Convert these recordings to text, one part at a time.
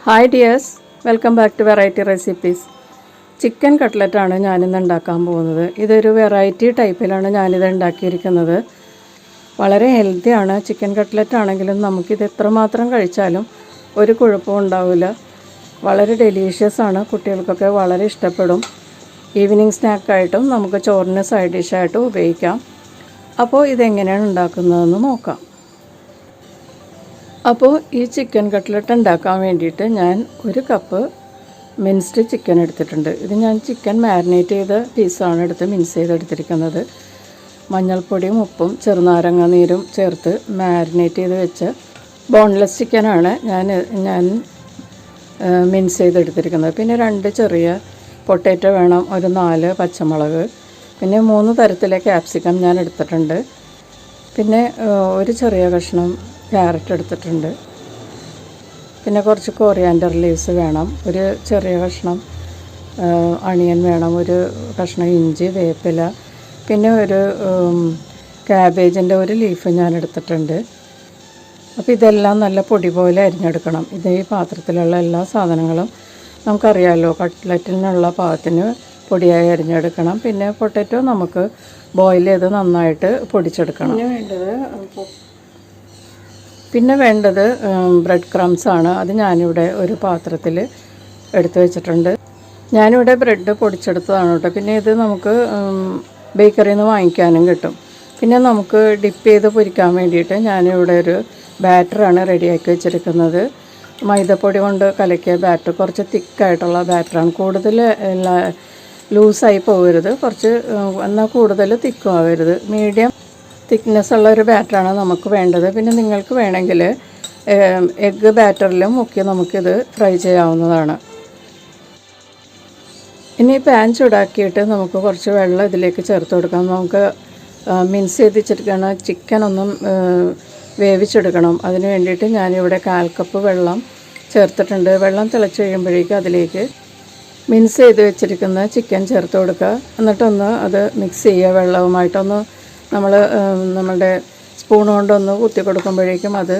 Hi dears, welcome back to variety recipes. Chicken കട്ട്ലറ്റാണ് ഞാനിന്ന് ഉണ്ടാക്കാൻ പോകുന്നത്. ഇതൊരു വെറൈറ്റി ടൈപ്പിലാണ് ഞാനിത് ഉണ്ടാക്കിയിരിക്കുന്നത്. വളരെ ഹെൽത്തിയാണ്. ചിക്കൻ കട്ട്ലറ്റ് ആണെങ്കിലും നമുക്കിത് എത്രമാത്രം കഴിച്ചാലും ഒരു കുഴപ്പവും ഉണ്ടാവില്ല. വളരെ ഡെലീഷ്യസ് ആണ്. കുട്ടികൾക്കൊക്കെ വളരെ ഇഷ്ടപ്പെടും. ഈവനിങ് സ്നാക്കായിട്ടും നമുക്ക് ചോറിന് സൈഡ് ഡിഷായിട്ടും ഉപയോഗിക്കാം. അപ്പോൾ ഇതെങ്ങനെയാണ് ഉണ്ടാക്കുന്നതെന്ന് നോക്കാം. അപ്പോൾ ഈ ചിക്കൻ കട്ട്ലറ്റ് ഉണ്ടാക്കാൻ വേണ്ടിയിട്ട് ഞാൻ 1 കപ്പ് മിൻസ്ഡ് ചിക്കൻ എടുത്തിട്ടുണ്ട്. ഇത് ഞാൻ ചിക്കൻ മാരിനേറ്റ് ചെയ്ത പീസാണ് മിൻസ് ചെയ്തെടുത്തിരിക്കുന്നത്. മഞ്ഞൾപ്പൊടിയും ഉപ്പും ചെറുനാരങ്ങ നീരും ചേർത്ത് മാരിനേറ്റ് ചെയ്ത് വെച്ച ബോൺലെസ് ചിക്കനാണ് ഞാൻ മിൻസ് ചെയ്തെടുത്തിരിക്കുന്നത്. പിന്നെ 2 ചെറിയ പൊട്ടാറ്റോ വേണം, ഒരു 4 പച്ചമുളക്, പിന്നെ 3 തരത്തിലെ ക്യാപ്സിക്കം ഞാൻ എടുത്തിട്ടുണ്ട്. പിന്നെ ഒരു ചെറിയ കഷ്ണം ക്യാരറ്റ് എടുത്തിട്ടുണ്ട്. പിന്നെ കുറച്ച് കോറിയാൻഡർ ലീവ്സ് വേണം, ഒരു ചെറിയ കഷ്ണം അണിയൻ വേണം, ഒരു കഷ്ണം ഇഞ്ചി, വേപ്പില, പിന്നെ ഒരു ക്യാബേജിൻ്റെ ഒരു ലീഫ് ഞാൻ എടുത്തിട്ടുണ്ട്. അപ്പോൾ ഇതെല്ലാം നല്ല പൊടി പോലെ അരിഞ്ഞെടുക്കണം. ഇത് ഈ പാത്രത്തിലുള്ള എല്ലാ സാധനങ്ങളും നമുക്കറിയാമല്ലോ, കട്ട്ലറ്റിനുള്ള പാകത്തിന് പൊടിയായി അരിഞ്ഞെടുക്കണം. പിന്നെ പൊട്ടാറ്റോ നമുക്ക് ബോയിൽ ചെയ്ത് നന്നായിട്ട് പൊടിച്ചെടുക്കണം. പിന്നെ വേണ്ടത് ബ്രെഡ് ക്രംസ് ആണ്. അത് ഞാനിവിടെ ഒരു പാത്രത്തിൽ എടുത്ത് വെച്ചിട്ടുണ്ട്. ഞാനിവിടെ ബ്രെഡ് പൊടിച്ചെടുത്തതാണ് കേട്ടോ. പിന്നെ ഇത് നമുക്ക് ബേക്കറിയിൽ നിന്ന് വാങ്ങിക്കാനും കിട്ടും. പിന്നെ നമുക്ക് ഡിപ്പ് ചെയ്ത് പൊരിക്കാൻ വേണ്ടിയിട്ട് ഞാനിവിടെ ഒരു ബാറ്ററാണ് റെഡിയാക്കി വെച്ചിരിക്കുന്നത്. മൈദപ്പൊടി കൊണ്ട് കലക്കിയ ബാറ്റർ, കുറച്ച് തിക്കായിട്ടുള്ള ബാറ്ററാണ്. കൂടുതൽ ലൂസായി പോകരുത്, കുറച്ച് എന്നാൽ കൂടുതൽ തിക്കും ആവരുത്. മീഡിയം തിക്നെസ് ഉള്ള ഒരു ബാറ്ററാണ് നമുക്ക് വേണ്ടത്. പിന്നെ നിങ്ങൾക്ക് വേണമെങ്കിൽ എഗ്ഗ് ബാറ്ററിലും മുക്കി നമുക്കിത് ഫ്രൈ ചെയ്യാവുന്നതാണ്. ഇനി പാൻ ചൂടാക്കിയിട്ട് നമുക്ക് കുറച്ച് വെള്ളം ഇതിലേക്ക് ചേർത്ത് കൊടുക്കാം. നമുക്ക് മിൻസ് ചെയ്ത് വെച്ചിരിക്കുന്ന ചിക്കൻ ഒന്നും വേവിച്ചെടുക്കണം. അതിന് വേണ്ടിയിട്ട് ഞാനിവിടെ 1/4 കപ്പ് വെള്ളം ചേർത്തിട്ടുണ്ട്. വെള്ളം തിളച്ച് കഴിയുമ്പോഴേക്കും അതിലേക്ക് മിൻസ് ചെയ്ത് വെച്ചിരിക്കുന്ന ചിക്കൻ ചേർത്ത് കൊടുക്കുക. എന്നിട്ടൊന്ന് അത് മിക്സ് ചെയ്യുക. വെള്ളവുമായിട്ടൊന്ന് നമ്മളുടെ സ്പൂൺ കൊണ്ടൊന്ന് കുത്തി കൊടുക്കുമ്പോഴേക്കും അത്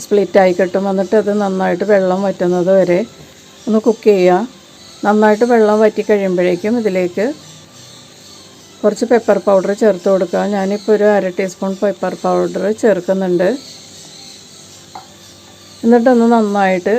സ്പ്ലിറ്റായി കിട്ടും. എന്നിട്ട് അത് നന്നായിട്ട് വെള്ളം വറ്റുന്നത് വരെ ഒന്ന് കുക്ക് ചെയ്യുക. നന്നായിട്ട് വെള്ളം വറ്റി കഴിയുമ്പോഴേക്കും ഇതിലേക്ക് കുറച്ച് പെപ്പർ പൗഡർ ചേർത്ത് കൊടുക്കുക. ഞാനിപ്പോൾ ഒരു 1/2 ടീസ്പൂൺ പെപ്പർ പൗഡർ ചേർക്കുന്നുണ്ട്. എന്നിട്ടൊന്ന് നന്നായിട്ട്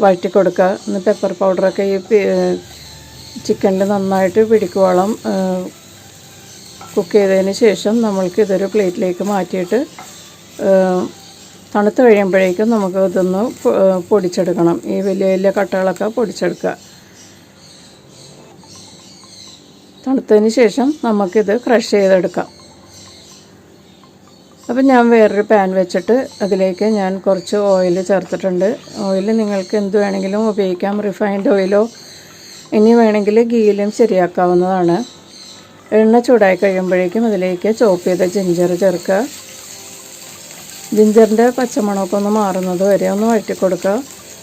വഴറ്റി കൊടുക്കുക. ഒന്ന് പെപ്പർ പൗഡറൊക്കെ ഈ ചിക്കനിൽ നന്നായിട്ട് പിടിക്കുവോളം കുക്ക് ചെയ്തതിന് ശേഷം നമ്മൾക്കിതൊരു പ്ലേറ്റിലേക്ക് മാറ്റിയിട്ട് തണുത്ത് കഴിയുമ്പോഴേക്കും നമുക്ക് ഇതൊന്ന് പൊടിച്ചെടുക്കണം. ഈ വലിയ വലിയ കട്ടകളൊക്കെ പൊടിച്ചെടുക്കുക. തണുത്തതിന് ശേഷം നമുക്കിത് ക്രഷ് ചെയ്തെടുക്കാം. അപ്പം ഞാൻ വേറൊരു പാൻ വെച്ചിട്ട് അതിലേക്ക് ഞാൻ കുറച്ച് ഓയിൽ ചേർത്തിട്ടുണ്ട്. ഓയിൽ നിങ്ങൾക്ക് എന്ത് വേണമെങ്കിലും ഉപയോഗിക്കാം. റിഫൈൻഡ് ഓയിലോ ഇനി വേണമെങ്കിൽ ഗീയിലും ശരിയാക്കാവുന്നതാണ്. എണ്ണ ചൂടായി കഴിയുമ്പോഴേക്കും അതിലേക്ക് ചോപ്പ് ചെയ്ത ജിഞ്ചർ ചേർക്കുക. ജിഞ്ചറിൻ്റെ പച്ചമണമൊക്കെ ഒന്ന് മാറുന്നത് വരെ ഒന്ന് വഴറ്റി കൊടുക്കുക.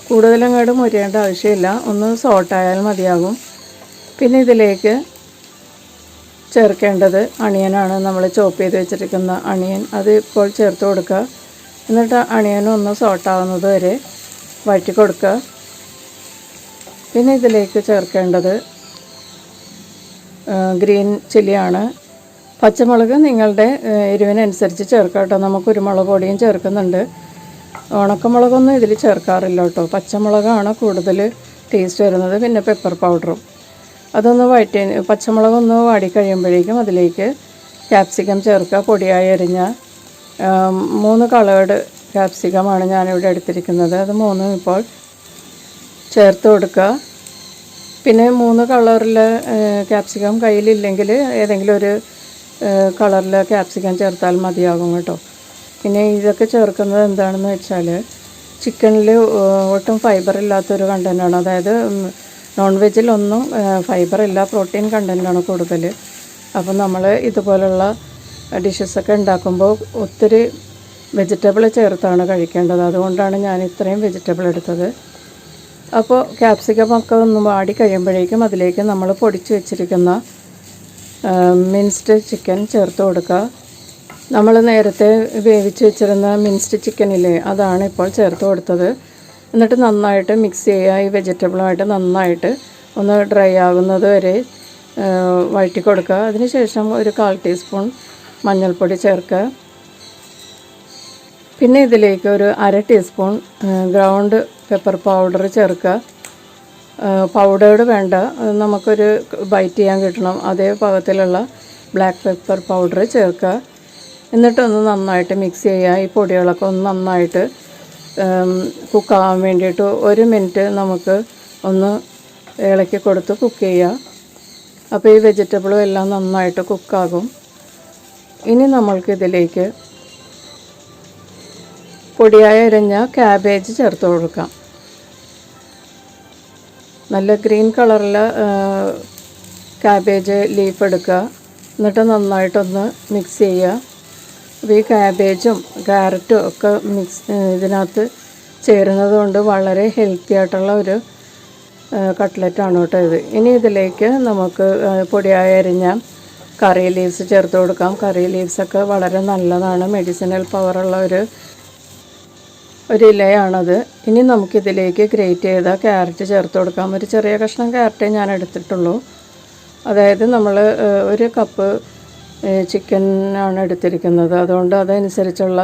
കൂടുതലങ്ങോട്ട് മുരിയേണ്ട ആവശ്യമില്ല, ഒന്ന് സോട്ടായാൽ മതിയാകും. പിന്നെ ഇതിലേക്ക് ചേർക്കേണ്ടത് അണിയനാണ്. നമ്മൾ ചോപ്പ് ചെയ്ത് വെച്ചിരിക്കുന്ന അണിയൻ അത് ഇപ്പോൾ ചേർത്ത് കൊടുക്കുക. എന്നിട്ട് അണിയനും ഒന്ന് സോട്ടാവുന്നത് വരെ വഴറ്റി കൊടുക്കുക. പിന്നെ ഇതിലേക്ക് ചേർക്കേണ്ടത് ഗ്രീൻ ചില്ലിയാണ്. പച്ചമുളക് നിങ്ങളുടെ എരിവിനനുസരിച്ച് ചേർക്കാം കേട്ടോ. നമുക്ക് കുരുമുളക് പൊടിയും ചേർക്കുന്നുണ്ട്. ഉണക്കമുളകൊന്നും ഇതിൽ ചേർക്കാറില്ല കേട്ടോ. പച്ചമുളകാണ് കൂടുതൽ ടേസ്റ്റ് വരുന്നത്. പിന്നെ പെപ്പർ പൗഡറും അതൊന്ന് വഴറ്റി പച്ചമുളകൊന്ന് വാടിക്കഴിയുമ്പോഴേക്കും അതിലേക്ക് ക്യാപ്സിക്കം ചേർക്കുക. പൊടിയായി അരിഞ്ഞ 3 കളേർഡ് ക്യാപ്സിക്കമാണ് ഞാനിവിടെ എടുത്തിരിക്കുന്നത്. അത് 3 ഇപ്പോൾ ചേർത്ത് കൊടുക്കുക. പിന്നെ 3 കളറിൽ ക്യാപ്സിക്കം കയ്യിലില്ലെങ്കിൽ ഏതെങ്കിലും ഒരു കളറിൽ ക്യാപ്സിക്കം ചേർത്താൽ മതിയാകും കേട്ടോ. പിന്നെ ഇതൊക്കെ ചേർക്കുന്നത് എന്താണെന്ന് വെച്ചാൽ ചിക്കനിൽ ഒട്ടും ഫൈബർ ഇല്ലാത്തൊരു കണ്ടൻ്റാണ്. അതായത് നോൺ വെജിലൊന്നും ഫൈബറില്ല, പ്രോട്ടീൻ കണ്ടൻ്റാണ് കൂടുതൽ. അപ്പം നമ്മൾ ഇതുപോലുള്ള ഡിഷസൊക്കെ ഉണ്ടാക്കുമ്പോൾ ഒത്തിരി വെജിറ്റബിൾ ചേർത്താണ് കഴിക്കേണ്ടത്. അതുകൊണ്ടാണ് ഞാൻ ഇത്രയും വെജിറ്റബിൾ എടുത്തത്. അപ്പോൾ ക്യാപ്സിക്കമൊക്കെ ഒന്ന് വാടി കഴിയുമ്പോഴേക്കും അതിലേക്ക് നമ്മൾ പൊടിച്ച് വെച്ചിരിക്കുന്ന മിൻസ്ഡ് ചിക്കൻ ചേർത്ത് കൊടുക്കുക. നമ്മൾ നേരത്തെ വേവിച്ച് വെച്ചിരുന്ന മിൻസ്ഡ് ചിക്കനില്ലേ, അതാണ് ഇപ്പോൾ ചേർത്ത് കൊടുത്തത്. എന്നിട്ട് നന്നായിട്ട് മിക്സ് ചെയ്യുക. ഈ വെജിറ്റബിളുമായിട്ട് നന്നായിട്ട് ഒന്ന് ഡ്രൈ ആകുന്നത് വരെ വഴറ്റി കൊടുക്കുക. അതിനുശേഷം ഒരു 1/4 ടീസ്പൂൺ മഞ്ഞൾപ്പൊടി ചേർക്കുക. പിന്നെ ഇതിലേക്ക് ഒരു 1/2 ടീസ്പൂൺ ഗ്രൗണ്ട് പെപ്പർ പൗഡർ ചേർക്കുക. പൗഡേർഡ് വേണ്ട, നമുക്കൊരു ബൈറ്റ് ചെയ്യാൻ കിട്ടണം അതേ പാകത്തിലുള്ള ബ്ലാക്ക് പെപ്പർ പൗഡർ ചേർക്കുക. എന്നിട്ടൊന്ന് നന്നായിട്ട് മിക്സ് ചെയ്യുക. ഈ പൊടികളൊക്കെ ഒന്ന് നന്നായിട്ട് കുക്കാകാൻ വേണ്ടിയിട്ട് 1 മിനിറ്റ് നമുക്ക് ഒന്ന് ഇളക്കി കൊടുത്ത് കുക്ക് ചെയ്യുക. അപ്പോൾ ഈ വെജിറ്റബിളും എല്ലാം നന്നായിട്ട് കുക്കാകും. ഇനി നമ്മൾക്കിതിലേക്ക് പൊടിയായി അരിഞ്ഞ ക്യാബേജ് ചേർത്ത് കൊടുക്കാം. നല്ല ഗ്രീൻ കളറിൽ ക്യാബേജ് ലീഫ് എടുക്കുക. എന്നിട്ട് നന്നായിട്ടൊന്ന് മിക്സ് ചെയ്യുക. അപ്പോൾ ഈ ക്യാബേജും ക്യാരറ്റും ഒക്കെ ഇതിനകത്ത് ചേരുന്നത് കൊണ്ട് വളരെ ഹെൽത്തി ആയിട്ടുള്ള ഒരു കട്ട്ലറ്റാണ് കേട്ടോ ഇത്. ഇനി ഇതിലേക്ക് നമുക്ക് പൊടിയായി അരിഞ്ഞ കറി ലീവ്സ് ചേർത്ത് കൊടുക്കാം. കറി ലീവ്സൊക്കെ വളരെ നല്ലതാണ്, മെഡിസിനൽ പവറുള്ള ഒരു ഇലയാണത്. ഇനി നമുക്കിതിലേക്ക് ഗ്രേറ്റ് ചെയ്ത ക്യാരറ്റ് ചേർത്ത് കൊടുക്കാം. ഒരു ചെറിയ കഷ്ണം ക്യാരറ്റേ ഞാൻ എടുത്തിട്ടുള്ളൂ. അതായത് നമ്മൾ 1 കപ്പ് ചിക്കൻ ആണ് എടുത്തിരിക്കുന്നത്, അതുകൊണ്ട് അതനുസരിച്ചുള്ള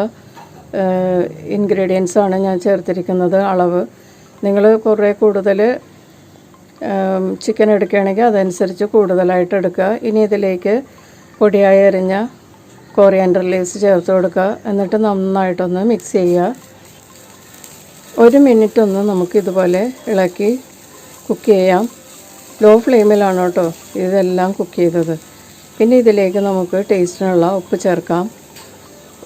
ഇൻഗ്രീഡിയൻസാണ് ഞാൻ ചേർത്തിരിക്കുന്നത്. അളവ് നിങ്ങൾ കുറേ കൂടുതൽ ചിക്കൻ എടുക്കുകയാണെങ്കിൽ അതനുസരിച്ച് കൂടുതലായിട്ട് എടുക്കുക. ഇനി ഇതിലേക്ക് പൊടിയായി അരിഞ്ഞ കോറിയാൻഡർ ലീവ്സ് ചേർത്ത് കൊടുക്കുക. എന്നിട്ട് നന്നായിട്ടൊന്ന് മിക്സ് ചെയ്യുക. 1 മിനിറ്റ് ഒന്ന് നമുക്കിതുപോലെ ഇളക്കി കുക്ക് ചെയ്യാം. ലോ ഫ്ലെയിമിലാണ് കേട്ടോ ഇതെല്ലാം കുക്ക് ചെയ്തത്. പിന്നെ ഇതിലേക്ക് നമുക്ക് ടേസ്റ്റിനുള്ള ഉപ്പ് ചേർക്കാം.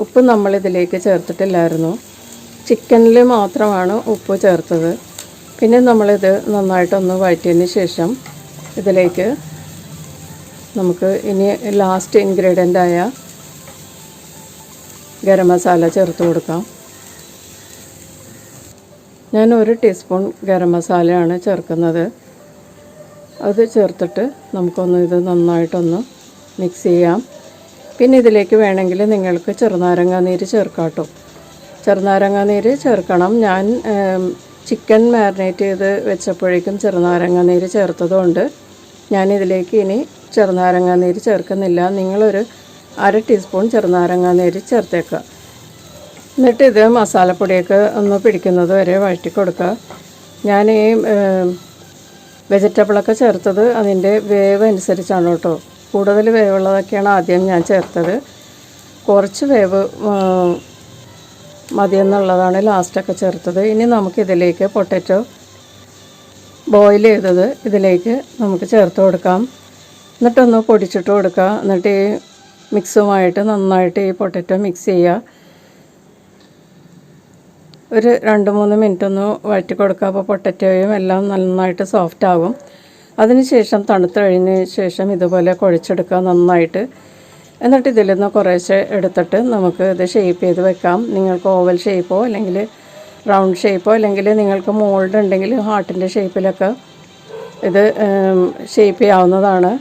ഉപ്പ് നമ്മളിതിലേക്ക് ചേർത്തിട്ടില്ലായിരുന്നു, ചിക്കനിൽ മാത്രമാണ് ഉപ്പ് ചേർത്തത്. പിന്നെ നമ്മളിത് നന്നായിട്ടൊന്ന് വഴറ്റിയതിന് ശേഷം ഇതിലേക്ക് നമുക്ക് ഇനി ലാസ്റ്റ് ഇൻഗ്രീഡിയൻ്റായ ഗരം മസാല ചേർത്ത് കൊടുക്കാം. ഞാൻ 1 ടീസ്പൂൺ ഗരം മസാലയാണ് ചേർക്കുന്നത്. അത് ചേർത്തിട്ട് നമുക്കൊന്ന് ഇത് നന്നായിട്ടൊന്ന് മിക്സ് ചെയ്യാം. പിന്നെ ഇതിലേക്ക് വേണമെങ്കിൽ നിങ്ങൾക്ക് ചെറുനാരങ്ങ നീര് ചേർക്കാം കേട്ടോ. ചെറുനാരങ്ങ നീര് ചേർക്കണം. ഞാൻ ചിക്കൻ മാരിനേറ്റ് ചെയ്ത് വെച്ചപ്പോഴേക്കും ചെറുനാരങ്ങ നീര് ചേർത്തതുകൊണ്ട് ഞാനിതിലേക്ക് ഇനി ചെറുനാരങ്ങ നീര് ചേർക്കുന്നില്ല. നിങ്ങളൊരു 1/2 ടീസ്പൂൺ ചെറുനാരങ്ങ നീര് ചേർത്തേക്കുക. എന്നിട്ട് ഇത് മസാലപ്പൊടിയൊക്കെ ഒന്ന് പിടിക്കുന്നത് വരെ വഴറ്റി കൊടുക്കുക. ഞാൻ ഈ വെജിറ്റബിളൊക്കെ ചേർത്തത് അതിൻ്റെ വേവ് അനുസരിച്ചാണ് കേട്ടോ. കൂടുതൽ വേവുള്ളതൊക്കെയാണ് ആദ്യം ഞാൻ ചേർത്തത്. കുറച്ച് വേവ് മതിയെന്നുള്ളതാണ് ലാസ്റ്റൊക്കെ ചേർത്തത്. ഇനി നമുക്കിതിലേക്ക് പൊട്ടറ്റോ ബോയിൽ ചെയ്തത് ഇതിലേക്ക് നമുക്ക് ചേർത്ത് കൊടുക്കാം. എന്നിട്ടൊന്ന് പൊടിച്ചിട്ട് കൊടുക്കുക. എന്നിട്ട് ഈ മിക്സുമായിട്ട് നന്നായിട്ട് ഈ പൊട്ടറ്റോ മിക്സ് ചെയ്യുക. ഒരു 2-3 മിനിറ്റ് ഒന്ന് വഴറ്റി കൊടുക്കുക. അപ്പോൾ പൊട്ടറ്റോയും എല്ലാം നന്നായിട്ട് സോഫ്റ്റ് ആകും. അതിനുശേഷം തണുത്ത് കഴിഞ്ഞ ശേഷം ഇതുപോലെ കുഴച്ചെടുക്കുക നന്നായിട്ട്. എന്നിട്ട് ഇതിൽ നിന്ന് കുറേശ്ശെ എടുത്തിട്ട് നമുക്ക് ഇത് ഷേപ്പ് ചെയ്ത് വെക്കാം. നിങ്ങൾക്ക് ഓവൽ ഷേപ്പോ അല്ലെങ്കിൽ റൗണ്ട് ഷേപ്പോ അല്ലെങ്കിൽ നിങ്ങൾക്ക് മോൾഡ് ഉണ്ടെങ്കിൽ ഹാർട്ടിൻ്റെ ഷേപ്പിലൊക്കെ ഇത് ഷേപ്പ് ചെയ്യാവുന്നതാണ്.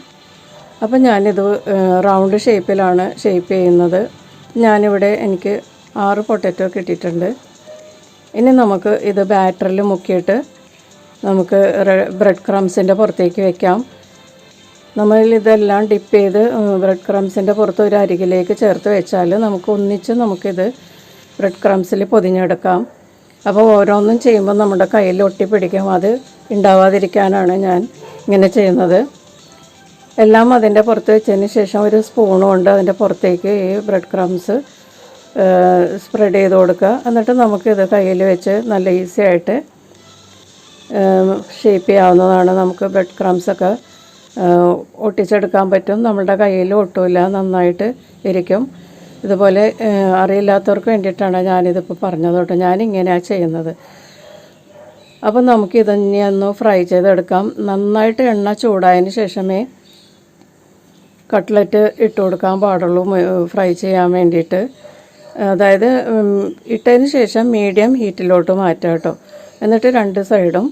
അപ്പം ഞാനിത് റൗണ്ട് ഷേപ്പിലാണ് ഷേപ്പ് ചെയ്യുന്നത്. ഞാനിവിടെ എനിക്ക് 6 പൊട്ടറ്റോ കിട്ടിയിട്ടുണ്ട്. ഇനി നമുക്ക് ഇത് ബാറ്ററിൽ മുക്കിയിട്ട് നമുക്ക് ബ്രെഡ് ക്രംസിൻ്റെ പുറത്തേക്ക് വെക്കാം. നമ്മളിതെല്ലാം ഡിപ്പ് ചെയ്ത് ബ്രെഡ് ക്രംസിൻ്റെ പുറത്ത് ഒരു അരികിലേക്ക് ചേർത്ത് വെച്ചാൽ നമുക്കിത് ബ്രെഡ് ക്രംസിൽ പൊതിഞ്ഞെടുക്കാം. അപ്പോൾ ഓരോന്നും ചെയ്യുമ്പോൾ നമ്മുടെ കയ്യിൽ ഒട്ടിപ്പിടിക്കും. അത് ഉണ്ടാവാതിരിക്കാനാണ് ഞാൻ ഇങ്ങനെ ചെയ്യുന്നത്. എല്ലാം അതിൻ്റെ പുറത്ത് വെച്ചതിന് ശേഷം ഒരു സ്പൂൺ കൊണ്ട് അതിൻ്റെ പുറത്തേക്ക് ഈ ബ്രെഡ് ക്രംസ് സ്പ്രെഡ് ചെയ്ത് കൊടുക്കുക. എന്നിട്ട് നമുക്കിത് കയ്യിൽ വെച്ച് നല്ല ഈസി ആയിട്ട് ഷേപ്പ് ചെയ്യാവുന്നതാണ്. നമുക്ക് ബ്രെഡ് ക്രംസൊക്കെ ഒട്ടിച്ചെടുക്കാൻ പറ്റും. നമ്മളുടെ കയ്യിൽ ഒട്ടുമില്ല, നന്നായിട്ട് ഇരിക്കും. ഇതുപോലെ അറിയില്ലാത്തവർക്ക് വേണ്ടിയിട്ടാണ് ഞാനിതിപ്പോൾ പറഞ്ഞത് കേട്ടോ. ഞാനിങ്ങനെയാണ് ചെയ്യുന്നത്. അപ്പം നമുക്കിതന്നെ ഒന്ന് ഫ്രൈ ചെയ്തെടുക്കാം. നന്നായിട്ട് എണ്ണ ചൂടായതിന് ശേഷമേ കട്ട്ലറ്റ് ഇട്ട് കൊടുക്കാൻ പാടുള്ളൂ ഫ്രൈ ചെയ്യാൻ വേണ്ടിയിട്ട്. അതായത് ഇട്ടതിന് ശേഷം മീഡിയം ഹീറ്റിലോട്ട് മാറ്റുക കേട്ടോ. എന്നിട്ട് 2 സൈഡും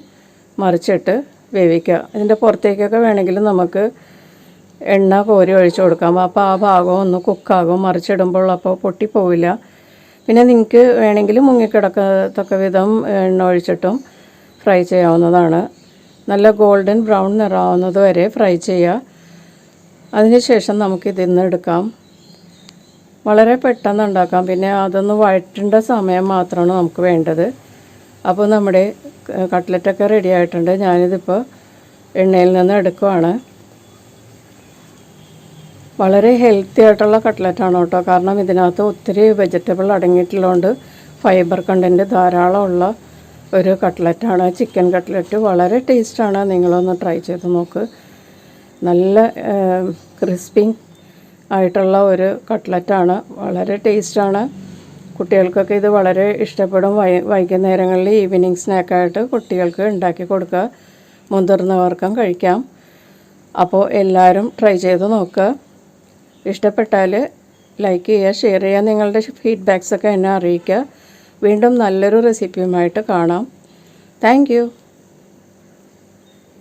മറിച്ചിട്ട് വേവിക്കുക. ഇതിൻ്റെ പുറത്തേക്കൊക്കെ വേണമെങ്കിൽ നമുക്ക് എണ്ണ കോരി ഒഴിച്ചു കൊടുക്കാം. അപ്പോൾ ആ ഭാഗം ഒന്ന് കുക്കാകും. മറിച്ചിടുമ്പോൾ അപ്പോൾ പൊട്ടിപ്പോവില്ല. പിന്നെ നിങ്ങൾക്ക് വേണമെങ്കിൽ മുങ്ങിക്കിടക്കത്തക്ക വിധം എണ്ണ ഒഴിച്ചിട്ടും ഫ്രൈ ചെയ്യാവുന്നതാണ്. നല്ല ഗോൾഡൻ ബ്രൗൺ നിറാവുന്നത് വരെ ഫ്രൈ ചെയ്യുക. അതിനുശേഷം നമുക്കിതിൽ നിന്ന് എടുക്കാം. വളരെ പെട്ടെന്ന് ഉണ്ടാക്കാം. പിന്നെ അതൊന്ന് വഴറ്റേണ്ട സമയം മാത്രമാണ് നമുക്ക് വേണ്ടത്. അപ്പോൾ നമ്മുടെ കട്ട്ലറ്റൊക്കെ റെഡി ആയിട്ടുണ്ട്. ഞാനിതിപ്പോൾ എണ്ണയിൽ നിന്ന് എടുക്കുവാണ്. വളരെ ഹെൽത്തി ആയിട്ടുള്ള കട്ട്ലറ്റാണ് കേട്ടോ. കാരണം ഇതിനകത്ത് ഒത്തിരി വെജിറ്റബിൾ അടങ്ങിയിട്ടുള്ളതുകൊണ്ട് ഫൈബർ കണ്ടൻറ്റ് ധാരാളമുള്ള ഒരു കട്ട്ലറ്റാണ്. ചിക്കൻ കട്ട്ലറ്റ് വളരെ ടേസ്റ്റാണ്. നിങ്ങളൊന്ന് ട്രൈ ചെയ്ത് നോക്ക്. നല്ല ക്രിസ്പിങ് ആയിട്ടുള്ള ഒരു കട്ട്ലറ്റാണ്. വളരെ ടേസ്റ്റാണ്. കുട്ടികൾക്കൊക്കെ ഇത് വളരെ ഇഷ്ടപ്പെടും. വൈകുന്നേരങ്ങളിൽ ഈവനിങ് സ്നാക്കായിട്ട് കുട്ടികൾക്ക് ഉണ്ടാക്കി കൊടുക്കുക. മുതിർന്നവർക്കും കഴിക്കാം. അപ്പോൾ എല്ലാവരും ട്രൈ ചെയ്ത് നോക്കുക. ഇഷ്ടപ്പെട്ടാൽ ലൈക്ക് ചെയ്യുക, ഷെയർ ചെയ്യുക. നിങ്ങളുടെ ഫീഡ്ബാക്സൊക്കെ എന്നെ അറിയിക്കുക. വീണ്ടും നല്ലൊരു റെസിപ്പിയുമായിട്ട് കാണാം. Thank you.